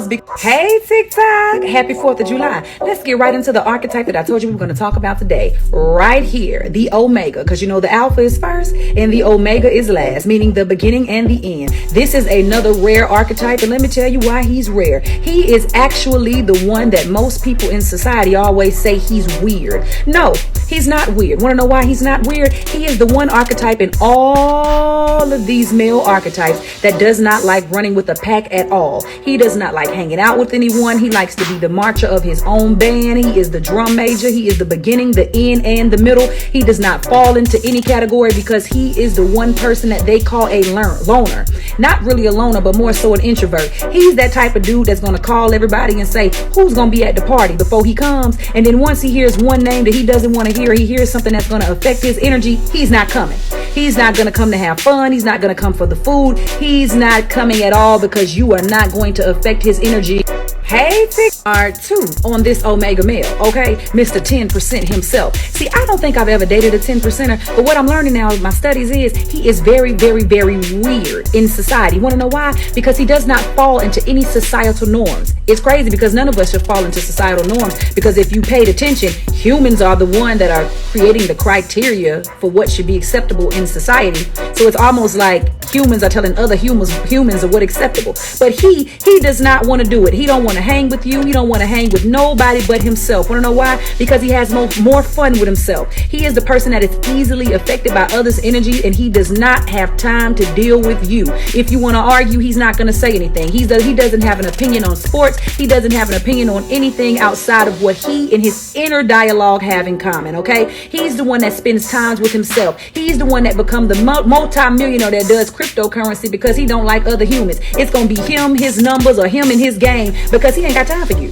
was Hey TikTok, happy 4th of July. Let's get right into the archetype that I told you we were going to talk about today. Right here, the Omega, because you know the Alpha is first and the Omega is last, meaning the beginning and the end. This is another rare archetype, and let me tell you why he's rare. He is actually the one that most people in society always say he's weird. No, he's not weird. Want to know why he's not weird? He is the one archetype in all of these male archetypes that does not like running with a pack at all. He does not like hanging out with anyone. He likes to be the marcher of his own band. He is the drum major. He is the beginning, the end, and the middle. He does not fall into any category because he is the one person that they call a loner. Not really a loner, but more so an introvert. He's that type of dude that's going to call everybody and say who's going to be at the party before he comes. And then once he hears one name that he doesn't want to hear, he hears something that's going to affect his energy, he's not coming. He's not going to come to have fun. He's not going to come for the food. He's not coming at all because you are not going to affect his energy. Hey, TikTok on this Omega male, okay? Mr. 10% himself. See, I don't think I've ever dated a 10%er, but what I'm learning now with my studies is he is very, very, very weird in society. Want to know why? Because he does not fall into any societal norms. It's crazy because none of us should fall into societal norms, because if you paid attention, humans are the one that are creating the criteria for what should be acceptable in society. So it's almost like humans are telling other humans of what acceptable. But he does not want to do it. He don't want to hang with you. He don't want to hang with nobody but himself. Want to know why? Because he has more fun with himself. He is the person that is easily affected by others' energy, and he does not have time to deal with you. If you want to argue, he's not going to say anything. He doesn't have an opinion on sports. He doesn't have an opinion on anything outside of what he and his inner dialogue have in common, okay? He's the one that spends time with himself. He's the one that becomes the multi-millionaire that does cryptocurrency because he don't like other humans. It's going to be him, his numbers, or him and his game, because he ain't got time for you.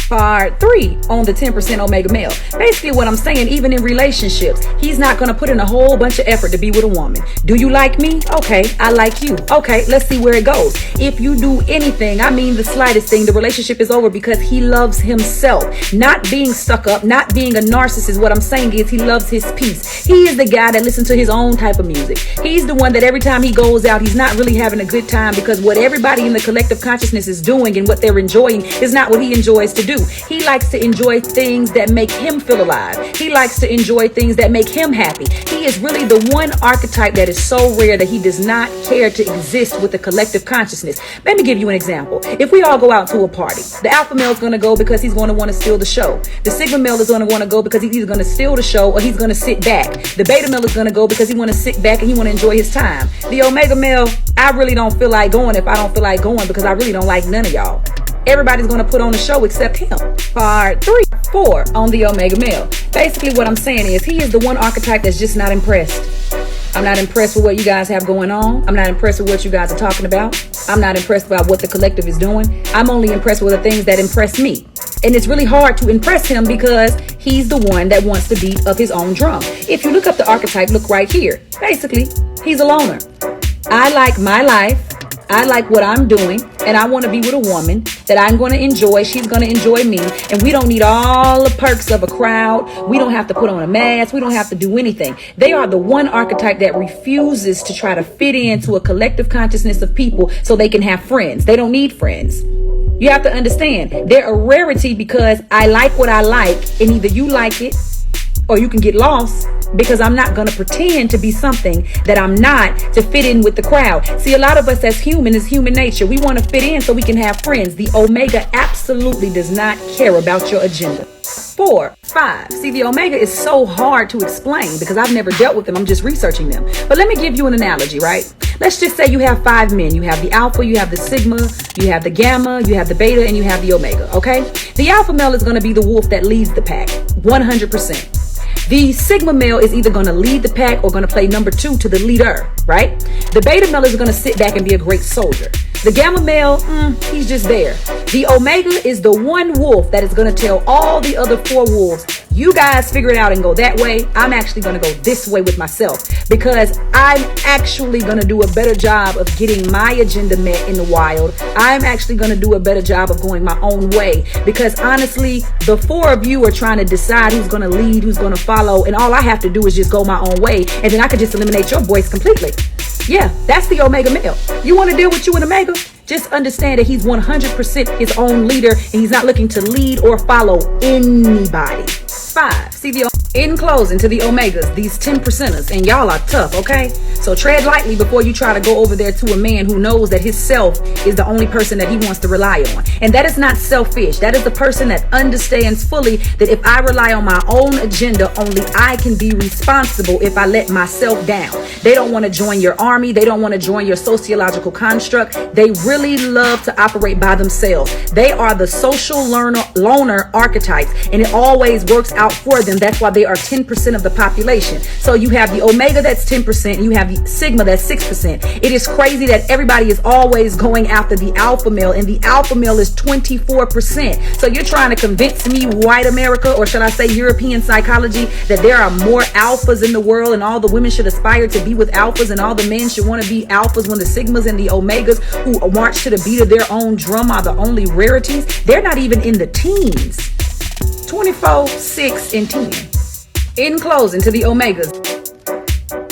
Part 3 on the 10% Omega male. Basically what I'm saying, even in relationships, he's not going to put in a whole bunch of effort to be with a woman. Do you like me? Okay, I like you. Okay, let's see where it goes. If you do anything, I mean the slightest thing, the relationship is over because he loves himself. Not being stuck up, not being a narcissist. What I'm saying is he loves his peace. He is the guy that listens to his own type of music. He's the one that every time he goes out, he's not really having a good time because what everybody in the collective consciousness is doing and what they're enjoying is not what he enjoys to do. He likes to enjoy things that make him feel alive. He likes to enjoy things that make him happy. He is really the one archetype that is so rare that he does not care to exist with the collective consciousness. Let me give you an example. If we all go out to a party, the alpha male is going to go because he's going to want to steal the show. The sigma male is going to want to go because he's either going to steal the show or he's going to sit back. The beta male is going to go because he want to sit back and he want to enjoy his time. The omega male, I really don't feel like going if I don't feel like going because I really don't like none of y'all. Everybody's going to put on the show except him. Part 4 on the Omega male. Basically what I'm saying is he is the one archetype that's just not impressed. I'm not impressed with what you guys have going on. I'm not impressed with what you guys are talking about. I'm not impressed about what the collective is doing. I'm only impressed with the things that impress me. And it's really hard to impress him because he's the one that wants to beat of his own drum. If you look up the archetype, look right here. Basically, he's a loner. I like my life. I like what I'm doing, and I want to be with a woman that I'm going to enjoy. She's going to enjoy me, and we don't need all the perks of a crowd. We don't have to put on a mask. We don't have to do anything. They are the one archetype that refuses to try to fit into a collective consciousness of people so they can have friends. They don't need friends. You have to understand, they're a rarity because I like what I like, and either you like it or you can get lost, because I'm not going to pretend to be something that I'm not to fit in with the crowd. See, a lot of us as human is human nature. We want to fit in so we can have friends. The Omega absolutely does not care about your agenda. 4, 5. See, the Omega is so hard to explain because I've never dealt with them. I'm just researching them. But let me give you an analogy, right? Let's just say you have 5 men. You have the Alpha, you have the Sigma, you have the Gamma, you have the Beta, and you have the Omega, okay? The Alpha male is going to be the wolf that leads the pack, 100%. The Sigma male is either going to lead the pack or going to play number 2 to the leader, right? The Beta male is going to sit back and be a great soldier. The Gamma male, he's just there. The Omega is the one wolf that is going to tell all the other 4 wolves, you guys figure it out and go that way. I'm actually going to go this way with myself because I'm actually going to do a better job of getting my agenda met in the wild. I'm actually going to do a better job of going my own way because honestly, the 4 of you are trying to decide who's going to lead, who's going to follow, and all I have to do is just go my own way, and then I could just eliminate your voice completely. Yeah, that's the Omega male. You want to deal with you and Omega? Just understand that he's 100% his own leader, and he's not looking to lead or follow anybody. 5. See the in closing to the Omegas, these 10%ers, and y'all are tough, okay? So tread lightly before you try to go over there to a man who knows that his self is the only person that he wants to rely on. And that is not selfish. That is the person that understands fully that if I rely on my own agenda, only I can be responsible if I let myself down. They don't want to join your army. They don't want to join your sociological construct. They really love to operate by themselves. They are the social loner archetypes, and it always works out for them. That's why they are 10% of the population. So you have the Omega that's 10%, you have the Sigma that's 6%. It is crazy that everybody is always going after the alpha male, and the alpha male is 24%. So you're trying to convince me, white America, or should I say European psychology, that there are more alphas in the world and all the women should aspire to be with alphas and all the men should want to be alphas, when the Sigmas and the Omegas who march to the beat of their own drum are the only rarities. They're not even in the teens. 24, 6, and 10. In closing to the Omegas.